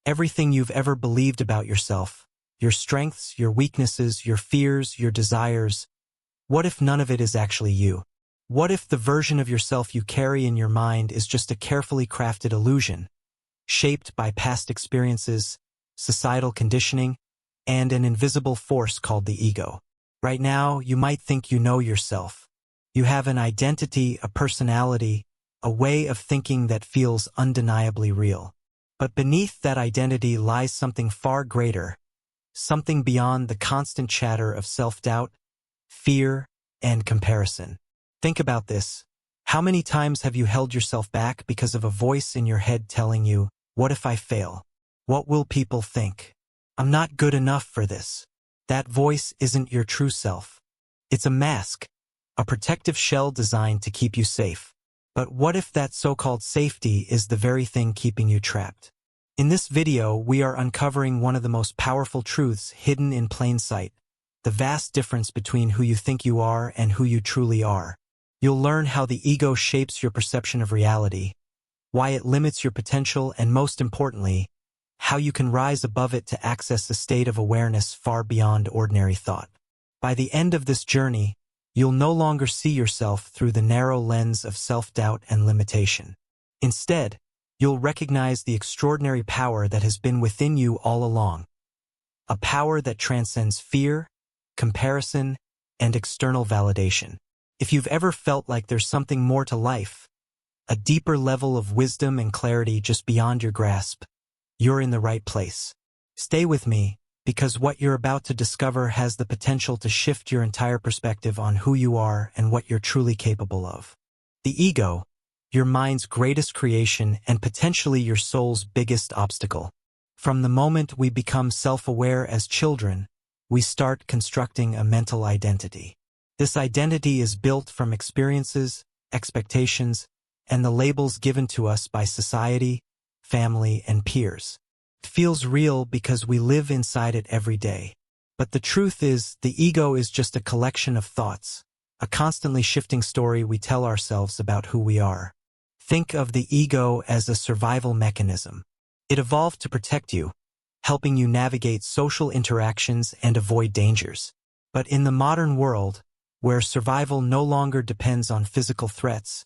Everything you've ever believed about yourself, your strengths, your weaknesses, your fears, your desires. What if none of it is actually you? What if the version of yourself you carry in your mind is just a carefully crafted illusion, shaped by past experiences, societal conditioning, and an invisible force called the ego? Right now, you might think you know yourself. You have an identity, a personality, a way of thinking that feels undeniably real. But beneath that identity lies something far greater, something beyond the constant chatter of self-doubt, fear, and comparison. Think about this. How many times have you held yourself back because of a voice in your head telling you, "What if I fail? What will people think? I'm not good enough for this." That voice isn't your true self. It's a mask, a protective shell designed to keep you safe. But what if that so-called safety is the very thing keeping you trapped? In this video, we are uncovering one of the most powerful truths hidden in plain sight, the vast difference between who you think you are and who you truly are. You'll learn how the ego shapes your perception of reality, why it limits your potential, and most importantly, how you can rise above it to access a state of awareness far beyond ordinary thought. By the end of this journey, you'll no longer see yourself through the narrow lens of self-doubt and limitation. Instead, you'll recognize the extraordinary power that has been within you all along, a power that transcends fear, comparison, and external validation. If you've ever felt like there's something more to life, a deeper level of wisdom and clarity just beyond your grasp, you're in the right place. Stay with me, because what you're about to discover has the potential to shift your entire perspective on who you are and what you're truly capable of. The ego, your mind's greatest creation and potentially your soul's biggest obstacle. From the moment we become self-aware as children, we start constructing a mental identity. This identity is built from experiences, expectations, and the labels given to us by society, family, and peers. It feels real because we live inside it every day. But the truth is, the ego is just a collection of thoughts, a constantly shifting story we tell ourselves about who we are. Think of the ego as a survival mechanism. It evolved to protect you, helping you navigate social interactions and avoid dangers. But in the modern world, where survival no longer depends on physical threats,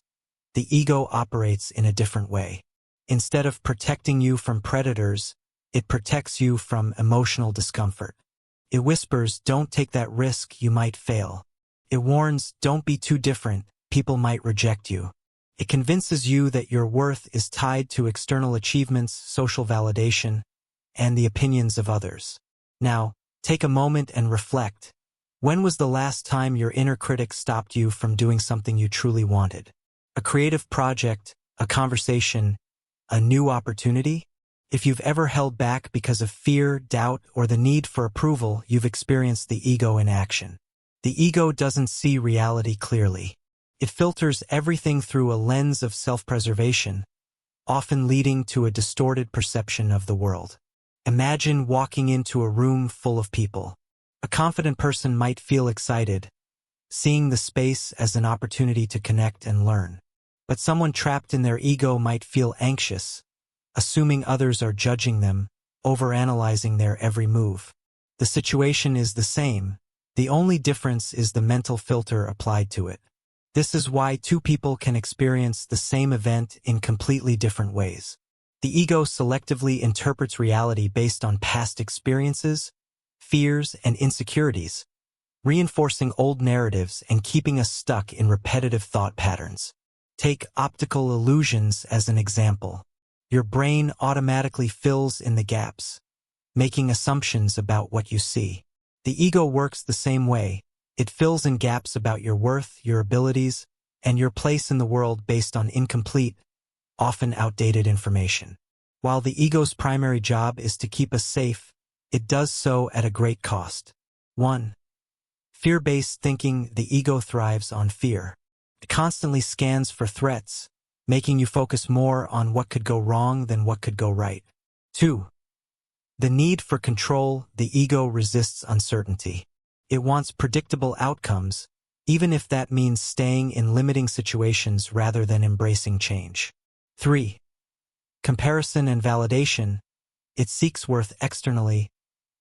the ego operates in a different way. Instead of protecting you from predators, it protects you from emotional discomfort. It whispers, "Don't take that risk, you might fail." It warns, "Don't be too different, people might reject you." It convinces you that your worth is tied to external achievements, social validation, and the opinions of others. Now, take a moment and reflect. When was the last time your inner critic stopped you from doing something you truly wanted? A creative project, a conversation, a new opportunity? If you've ever held back because of fear, doubt, or the need for approval, you've experienced the ego in action. The ego doesn't see reality clearly. It filters everything through a lens of self-preservation, often leading to a distorted perception of the world. Imagine walking into a room full of people. A confident person might feel excited, seeing the space as an opportunity to connect and learn. But someone trapped in their ego might feel anxious, assuming others are judging them, overanalyzing their every move. The situation is the same. The only difference is the mental filter applied to it. This is why two people can experience the same event in completely different ways. The ego selectively interprets reality based on past experiences, fears, and insecurities, reinforcing old narratives and keeping us stuck in repetitive thought patterns. Take optical illusions as an example. Your brain automatically fills in the gaps, making assumptions about what you see. The ego works the same way. It fills in gaps about your worth, your abilities, and your place in the world based on incomplete, often outdated information. While the ego's primary job is to keep us safe, it does so at a great cost. 1. Fear-based thinking. The ego thrives on fear. It constantly scans for threats, making you focus more on what could go wrong than what could go right. 2. The need for control. The ego resists uncertainty. It wants predictable outcomes, even if that means staying in limiting situations rather than embracing change. 3. Comparison and validation. It seeks worth externally,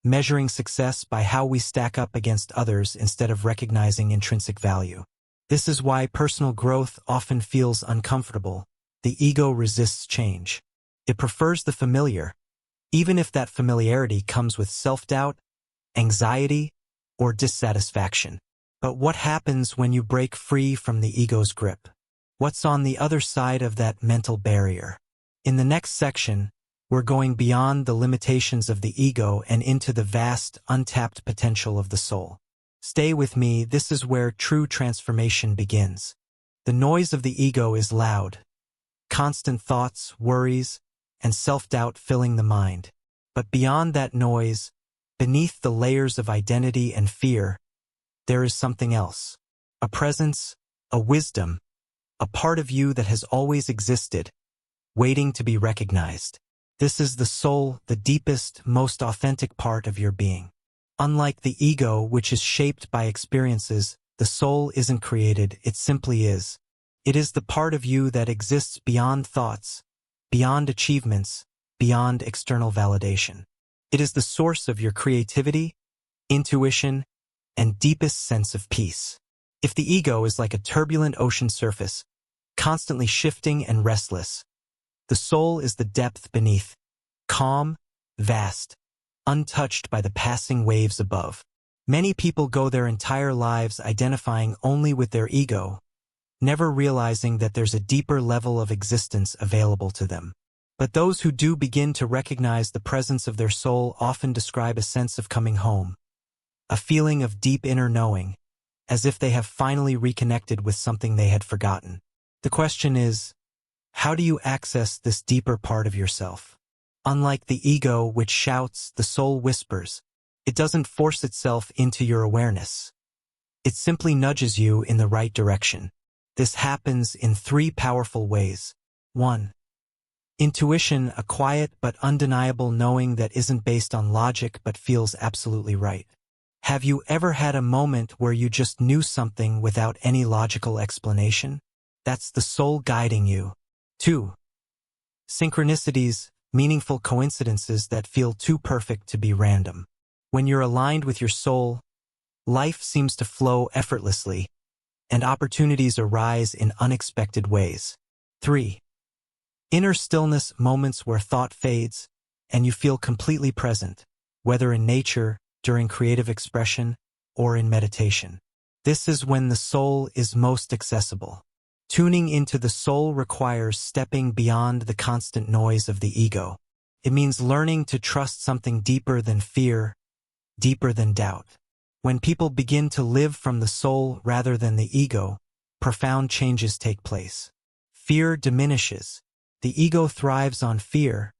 measuring success by how we stack up against others instead of recognizing intrinsic value. This is why personal growth often feels uncomfortable. The ego resists change. It prefers the familiar, even if that familiarity comes with self-doubt, anxiety, or dissatisfaction. But what happens when you break free from the ego's grip? What's on the other side of that mental barrier? In the next section, we're going beyond the limitations of the ego and into the vast, untapped potential of the soul. Stay with me, this is where true transformation begins. The noise of the ego is loud. Constant thoughts, worries, and self-doubt filling the mind. But beyond that noise, beneath the layers of identity and fear, there is something else. A presence, a wisdom, a part of you that has always existed, waiting to be recognized. This is the soul, the deepest, most authentic part of your being. Unlike the ego, which is shaped by experiences, the soul isn't created, it simply is. It is the part of you that exists beyond thoughts, beyond achievements, beyond external validation. It is the source of your creativity, intuition, and deepest sense of peace. If the ego is like a turbulent ocean surface, constantly shifting and restless, the soul is the depth beneath, calm, vast, untouched by the passing waves above. Many people go their entire lives identifying only with their ego, never realizing that there's a deeper level of existence available to them. But those who do begin to recognize the presence of their soul often describe a sense of coming home, a feeling of deep inner knowing, as if they have finally reconnected with something they had forgotten. The question is, how do you access this deeper part of yourself? Unlike the ego, which shouts, the soul whispers. It doesn't force itself into your awareness. It simply nudges you in the right direction. This happens in 3 powerful ways. 1. Intuition, a quiet but undeniable knowing that isn't based on logic but feels absolutely right. Have you ever had a moment where you just knew something without any logical explanation? That's the soul guiding you. 2. Synchronicities, meaningful coincidences that feel too perfect to be random. When you're aligned with your soul, life seems to flow effortlessly, and opportunities arise in unexpected ways. 3. Inner stillness, moments where thought fades, and you feel completely present, whether in nature, during creative expression, or in meditation. This is when the soul is most accessible. Tuning into the soul requires stepping beyond the constant noise of the ego. It means learning to trust something deeper than fear, deeper than doubt. When people begin to live from the soul rather than the ego, profound changes take place. Fear diminishes. The ego thrives on fear,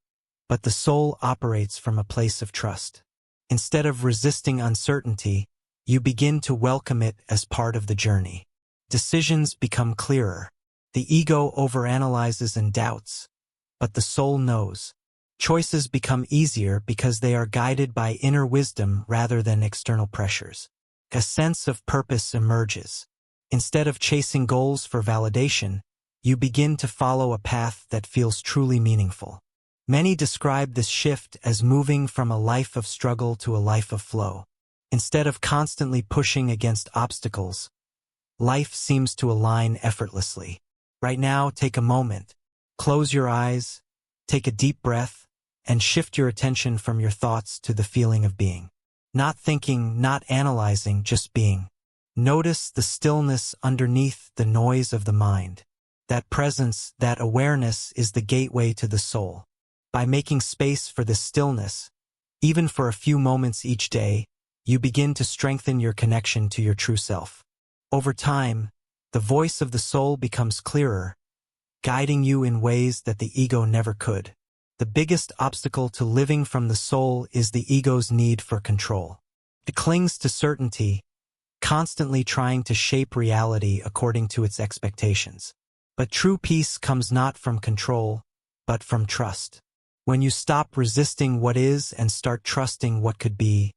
but the soul operates from a place of trust. Instead of resisting uncertainty, you begin to welcome it as part of the journey. Decisions become clearer. The ego overanalyzes and doubts, but the soul knows. Choices become easier because they are guided by inner wisdom rather than external pressures. A sense of purpose emerges. Instead of chasing goals for validation, you begin to follow a path that feels truly meaningful. Many describe this shift as moving from a life of struggle to a life of flow. Instead of constantly pushing against obstacles, life seems to align effortlessly. Right now, take a moment. Close your eyes, take a deep breath, and shift your attention from your thoughts to the feeling of being. Not thinking, not analyzing, just being. Notice the stillness underneath the noise of the mind. That presence, that awareness is the gateway to the soul. By making space for this stillness, even for a few moments each day, you begin to strengthen your connection to your true self. Over time, the voice of the soul becomes clearer, guiding you in ways that the ego never could. The biggest obstacle to living from the soul is the ego's need for control. It clings to certainty, constantly trying to shape reality according to its expectations. But true peace comes not from control, but from trust. When you stop resisting what is and start trusting what could be,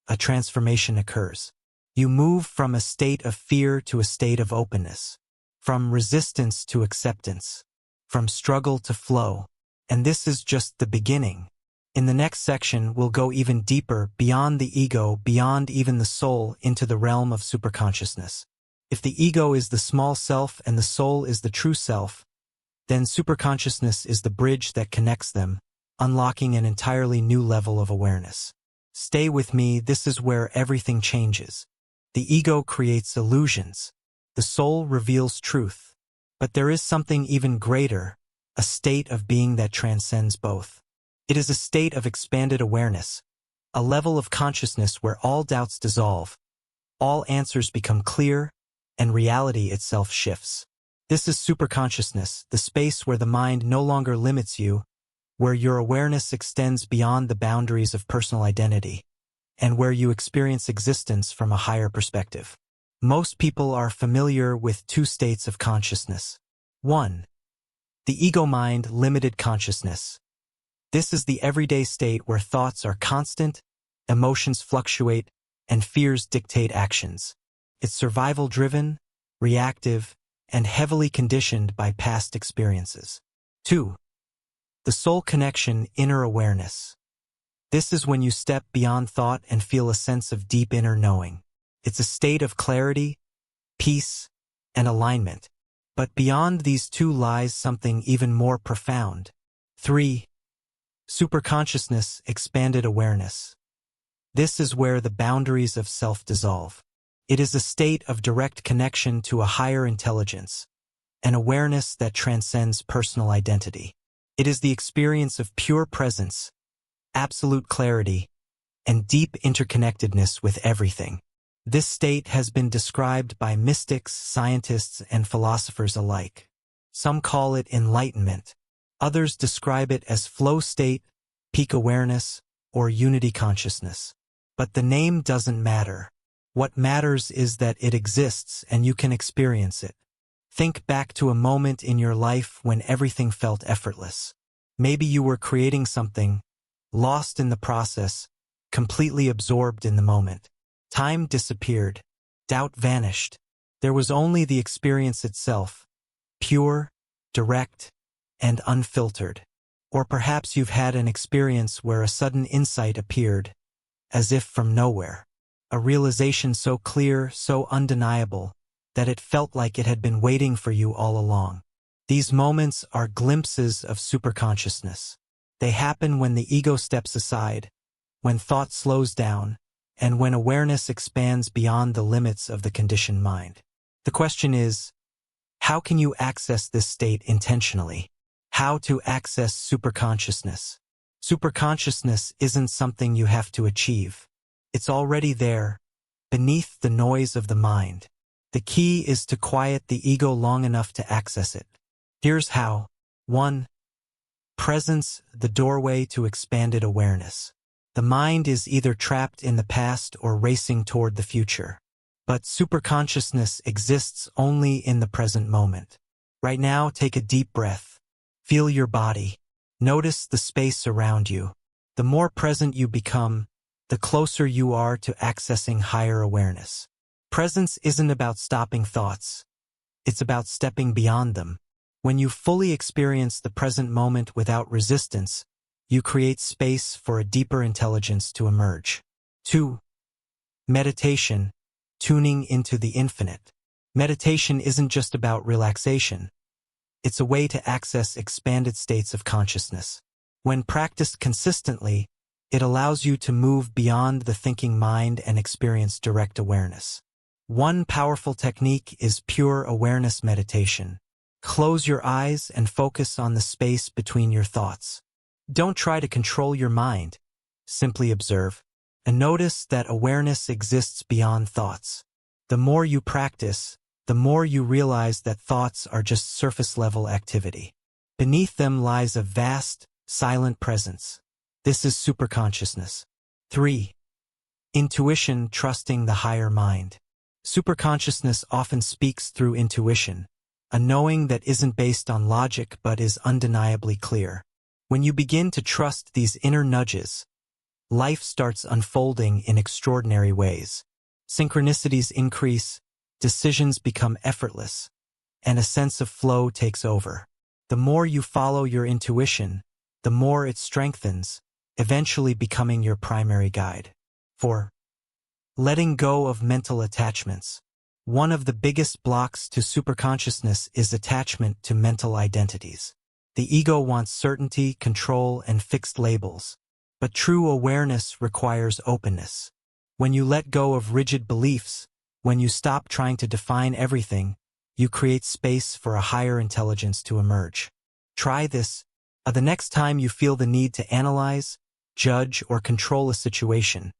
a transformation occurs. You move from a state of fear to a state of openness, from resistance to acceptance, from struggle to flow. And this is just the beginning. In the next section, we'll go even deeper, beyond the ego, beyond even the soul, into the realm of superconsciousness. If the ego is the small self and the soul is the true self, then superconsciousness is the bridge that connects them, unlocking an entirely new level of awareness. Stay with me, this is where everything changes. The ego creates illusions. The soul reveals truth. But there is something even greater, a state of being that transcends both. It is a state of expanded awareness, a level of consciousness where all doubts dissolve, all answers become clear, and reality itself shifts. This is superconsciousness, the space where the mind no longer limits you, where your awareness extends beyond the boundaries of personal identity, and where you experience existence from a higher perspective. Most people are familiar with two states of consciousness. 1. The ego-mind limited consciousness. This is the everyday state where thoughts are constant, emotions fluctuate, and fears dictate actions. It's survival-driven, reactive, and heavily conditioned by past experiences. 2. The soul connection, inner awareness. This is when you step beyond thought and feel a sense of deep inner knowing. It's a state of clarity, peace, and alignment. But beyond these two lies something even more profound. 3. Superconsciousness, expanded awareness. This is where the boundaries of self dissolve. It is a state of direct connection to a higher intelligence, an awareness that transcends personal identity. It is the experience of pure presence, absolute clarity, and deep interconnectedness with everything. This state has been described by mystics, scientists, and philosophers alike. Some call it enlightenment. Others describe it as flow state, peak awareness, or unity consciousness. But the name doesn't matter. What matters is that it exists and you can experience it. Think back to a moment in your life when everything felt effortless. Maybe you were creating something, lost in the process, completely absorbed in the moment. Time disappeared. Doubt vanished. There was only the experience itself, pure, direct, and unfiltered. Or perhaps you've had an experience where a sudden insight appeared, as if from nowhere. A realization so clear, so undeniable, that it felt like it had been waiting for you all along. These moments are glimpses of superconsciousness. They happen when the ego steps aside, when thought slows down, and when awareness expands beyond the limits of the conditioned mind. The question is, how can you access this state intentionally? How to access superconsciousness? Superconsciousness isn't something you have to achieve. It's already there, beneath the noise of the mind. The key is to quiet the ego long enough to access it. Here's how. 1. Presence, the doorway to expanded awareness. The mind is either trapped in the past or racing toward the future. But superconsciousness exists only in the present moment. Right now, take a deep breath. Feel your body. Notice the space around you. The more present you become, the closer you are to accessing higher awareness. Presence isn't about stopping thoughts. It's about stepping beyond them. When you fully experience the present moment without resistance, you create space for a deeper intelligence to emerge. 2. Meditation, tuning into the infinite. Meditation isn't just about relaxation. It's a way to access expanded states of consciousness. When practiced consistently, it allows you to move beyond the thinking mind and experience direct awareness. One powerful technique is pure awareness meditation. Close your eyes and focus on the space between your thoughts. Don't try to control your mind. Simply observe, and notice that awareness exists beyond thoughts. The more you practice, the more you realize that thoughts are just surface-level activity. Beneath them lies a vast, silent presence. This is superconsciousness. 3. Intuition, trusting the higher mind. Superconsciousness often speaks through intuition, a knowing that isn't based on logic but is undeniably clear. When you begin to trust these inner nudges, life starts unfolding in extraordinary ways. Synchronicities increase, decisions become effortless, and a sense of flow takes over. The more you follow your intuition, the more it strengthens, eventually becoming your primary guide. 4. Letting go of mental attachments. One of the biggest blocks to superconsciousness is attachment to mental identities. The ego wants certainty, control, and fixed labels. But true awareness requires openness. When you let go of rigid beliefs, when you stop trying to define everything, you create space for a higher intelligence to emerge. Try this. The next time you feel the need to analyze, judge, or control a situation,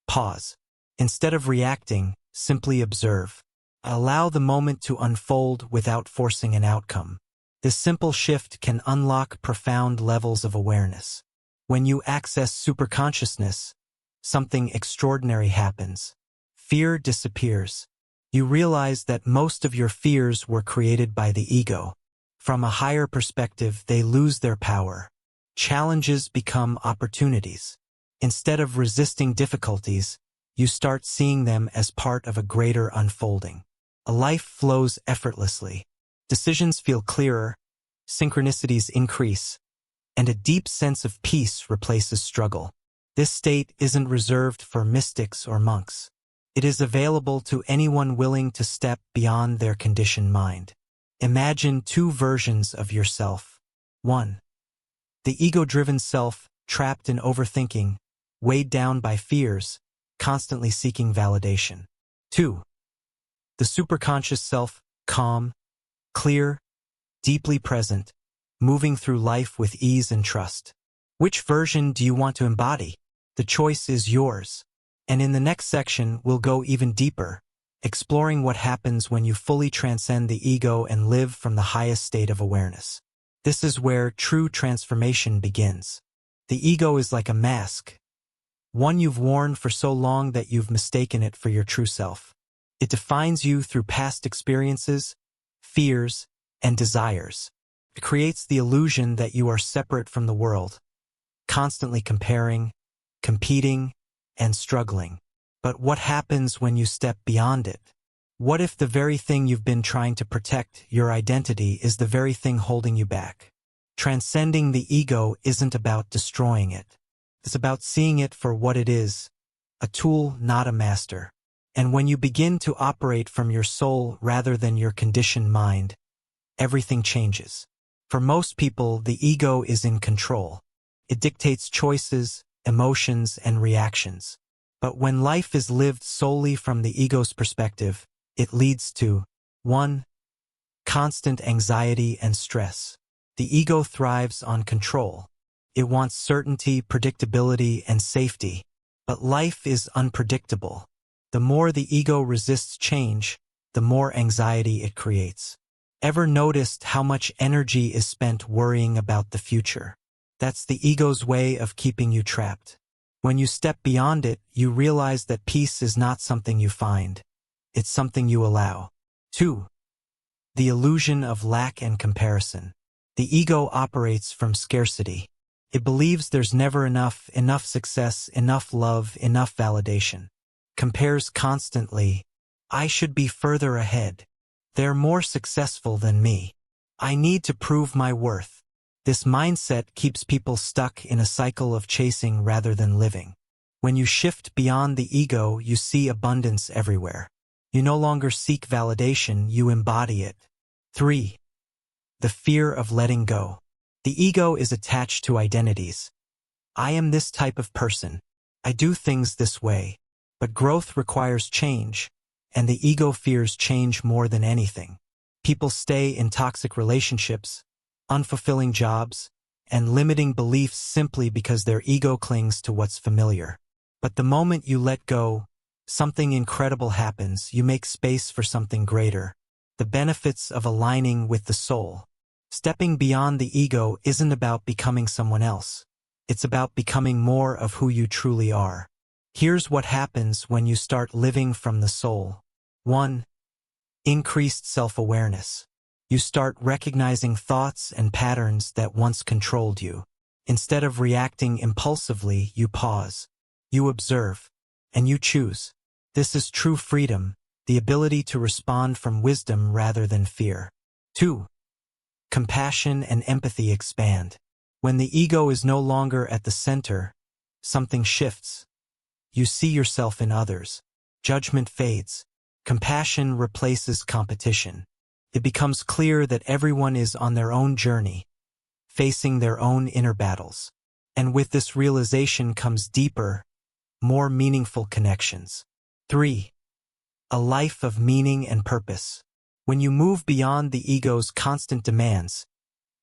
pause. Instead of reacting, simply observe. Allow the moment to unfold without forcing an outcome. This simple shift can unlock profound levels of awareness. When you access superconsciousness, something extraordinary happens. Fear disappears. You realize that most of your fears were created by the ego. From a higher perspective, they lose their power. Challenges become opportunities. Instead of resisting difficulties, you start seeing them as part of a greater unfolding. A life flows effortlessly. Decisions feel clearer, synchronicities increase, and a deep sense of peace replaces struggle. This state isn't reserved for mystics or monks. It is available to anyone willing to step beyond their conditioned mind. Imagine two versions of yourself. 1. The ego-driven self, trapped in overthinking, weighed down by fears, constantly seeking validation. 2. The superconscious self, calm, clear, deeply present, moving through life with ease and trust. Which version do you want to embody? The choice is yours. And in the next section, we'll go even deeper, exploring what happens when you fully transcend the ego and live from the highest state of awareness. This is where true transformation begins. The ego is like a mask, one you've worn for so long that you've mistaken it for your true self. It defines you through past experiences, fears, and desires. It creates the illusion that you are separate from the world, constantly comparing, competing, and struggling. But what happens when you step beyond it? What if the very thing you've been trying to protect, your identity, is the very thing holding you back? Transcending the ego isn't about destroying it. It's about seeing it for what it is, a tool, not a master. And when you begin to operate from your soul rather than your conditioned mind, everything changes. For most people, the ego is in control. It dictates choices, emotions, and reactions. But when life is lived solely from the ego's perspective, it leads to 1. Constant anxiety and stress. The ego thrives on control. It wants certainty, predictability, and safety. But life is unpredictable. The more the ego resists change, the more anxiety it creates. Ever noticed how much energy is spent worrying about the future? That's the ego's way of keeping you trapped. When you step beyond it, you realize that peace is not something you find. It's something you allow. 2. The illusion of lack and comparison. The ego operates from scarcity. It believes there's never enough success, enough love, enough validation. Compares constantly. I should be further ahead. They're more successful than me. I need to prove my worth. This mindset keeps people stuck in a cycle of chasing rather than living. When you shift beyond the ego, you see abundance everywhere. You no longer seek validation, you embody it. 3. The fear of letting go. The ego is attached to identities. I am this type of person. I do things this way. But growth requires change, and the ego fears change more than anything. People stay in toxic relationships, unfulfilling jobs, and limiting beliefs simply because their ego clings to what's familiar. But the moment you let go, something incredible happens. You make space for something greater. The benefits of aligning with the soul. Stepping beyond the ego isn't about becoming someone else. It's about becoming more of who you truly are. Here's what happens when you start living from the soul. 1. Increased self-awareness. You start recognizing thoughts and patterns that once controlled you. Instead of reacting impulsively, you pause. You observe. And you choose. This is true freedom, the ability to respond from wisdom rather than fear. 2. Compassion and empathy expand. When the ego is no longer at the center, something shifts. You see yourself in others. Judgment fades. Compassion replaces competition. It becomes clear that everyone is on their own journey, facing their own inner battles. And with this realization comes deeper, more meaningful connections. 3. A life of meaning and purpose. When you move beyond the ego's constant demands,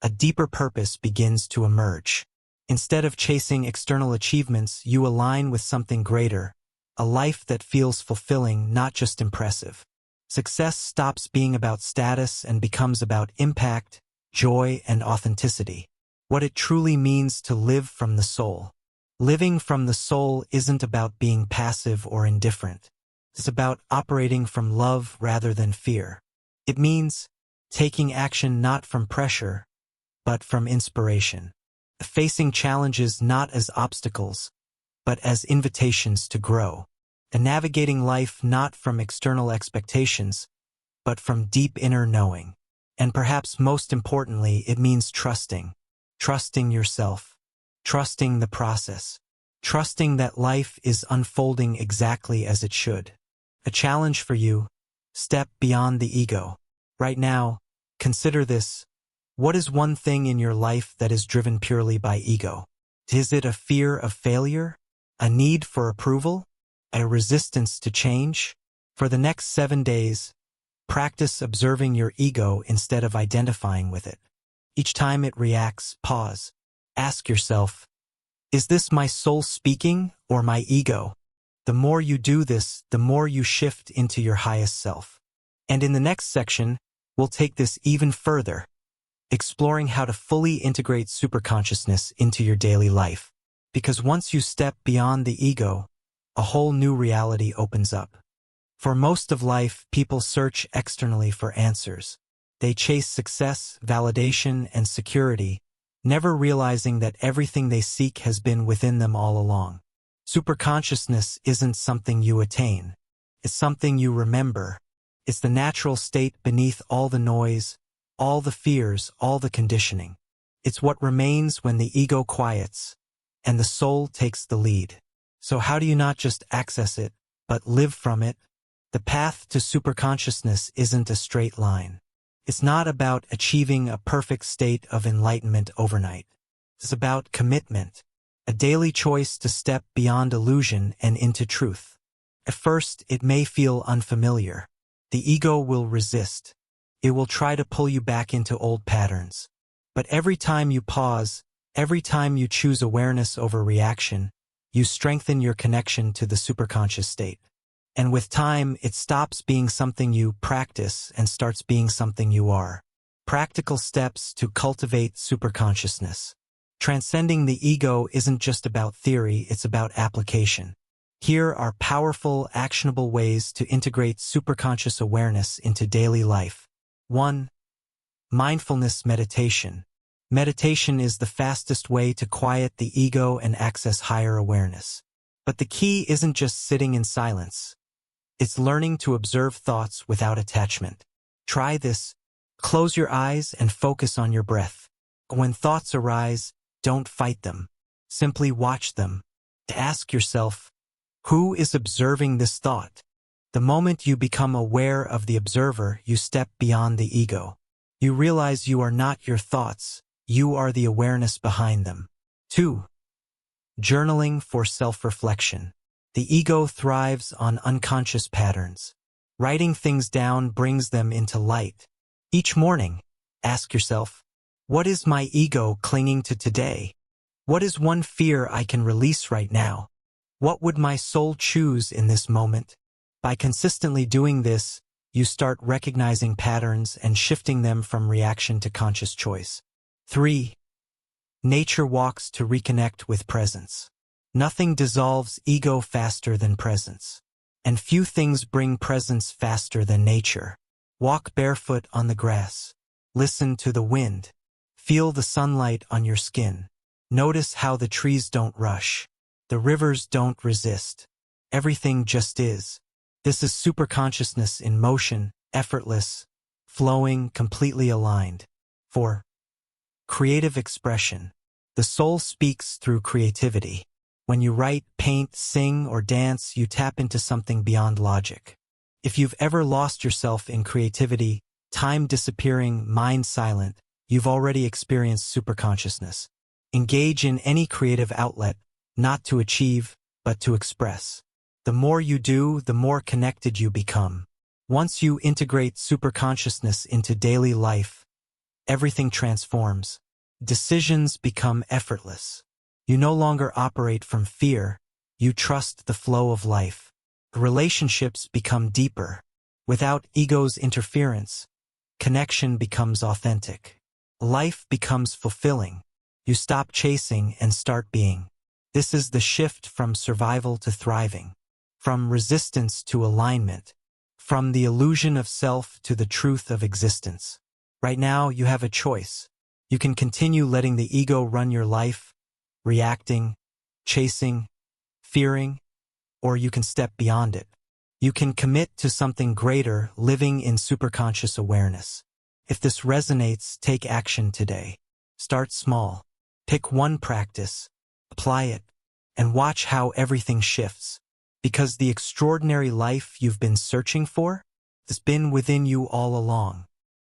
a deeper purpose begins to emerge. Instead of chasing external achievements, you align with something greater, a life that feels fulfilling, not just impressive. Success stops being about status and becomes about impact, joy, and authenticity. What it truly means to live from the soul. Living from the soul isn't about being passive or indifferent. It's about operating from love rather than fear. It means taking action not from pressure, but from inspiration. Facing challenges not as obstacles, but as invitations to grow. And navigating life not from external expectations, but from deep inner knowing. And perhaps most importantly, it means trusting. Trusting yourself. Trusting the process. Trusting that life is unfolding exactly as it should. A challenge for you: step beyond the ego. Right now, consider this. What is one thing in your life that is driven purely by ego? Is it a fear of failure? A need for approval? A resistance to change? For the next 7 days, practice observing your ego instead of identifying with it. Each time it reacts, pause. Ask yourself, is this my soul speaking or my ego? The more you do this, the more you shift into your highest self. And in the next section, we'll take this even further, exploring how to fully integrate superconsciousness into your daily life. Because once you step beyond the ego, a whole new reality opens up. For most of life, people search externally for answers. They chase success, validation, and security, never realizing that everything they seek has been within them all along. Superconsciousness isn't something you attain. It's something you remember. It's the natural state beneath all the noise, all the fears, all the conditioning. It's what remains when the ego quiets and the soul takes the lead. So how do you not just access it, but live from it? The path to superconsciousness isn't a straight line. It's not about achieving a perfect state of enlightenment overnight. It's about commitment, a daily choice to step beyond illusion and into truth. At first, it may feel unfamiliar. The ego will resist. It will try to pull you back into old patterns. But every time you pause, every time you choose awareness over reaction, you strengthen your connection to the superconscious state. And with time, it stops being something you practice and starts being something you are. Practical steps to cultivate superconsciousness. Transcending the ego isn't just about theory, it's about application. Here are powerful, actionable ways to integrate superconscious awareness into daily life. 1. Mindfulness meditation. Meditation is the fastest way to quiet the ego and access higher awareness. But the key isn't just sitting in silence. It's learning to observe thoughts without attachment. Try this. Close your eyes and focus on your breath. When thoughts arise, don't fight them. Simply watch them. Ask yourself, who is observing this thought? The moment you become aware of the observer, you step beyond the ego. You realize you are not your thoughts. You are the awareness behind them. 2. Journaling for self-reflection. The ego thrives on unconscious patterns. Writing things down brings them into light. Each morning, ask yourself, what is my ego clinging to today? What is one fear I can release right now? What would my soul choose in this moment? By consistently doing this, you start recognizing patterns and shifting them from reaction to conscious choice. 3. Nature walks to reconnect with presence. Nothing dissolves ego faster than presence. And few things bring presence faster than nature. Walk barefoot on the grass. Listen to the wind. Feel the sunlight on your skin. Notice how the trees don't rush. The rivers don't resist. Everything just is. This is superconsciousness in motion, effortless, flowing, completely aligned. 4. Creative expression. The soul speaks through creativity. When you write, paint, sing, or dance, you tap into something beyond logic. If you've ever lost yourself in creativity, time disappearing, mind silent, you've already experienced superconsciousness. Engage in any creative outlet, not to achieve, but to express. The more you do, the more connected you become. Once you integrate superconsciousness into daily life, everything transforms. Decisions become effortless. You no longer operate from fear, you trust the flow of life. Relationships become deeper. Without ego's interference, connection becomes authentic. Life becomes fulfilling. You stop chasing and start being. This is the shift from survival to thriving, from resistance to alignment, from the illusion of self to the truth of existence. Right now, you have a choice. You can continue letting the ego run your life, reacting, chasing, fearing, or you can step beyond it. You can commit to something greater, living in superconscious awareness. If this resonates, take action today. Start small. Pick one practice, apply it, and watch how everything shifts. Because the extraordinary life you've been searching for has been within you all along.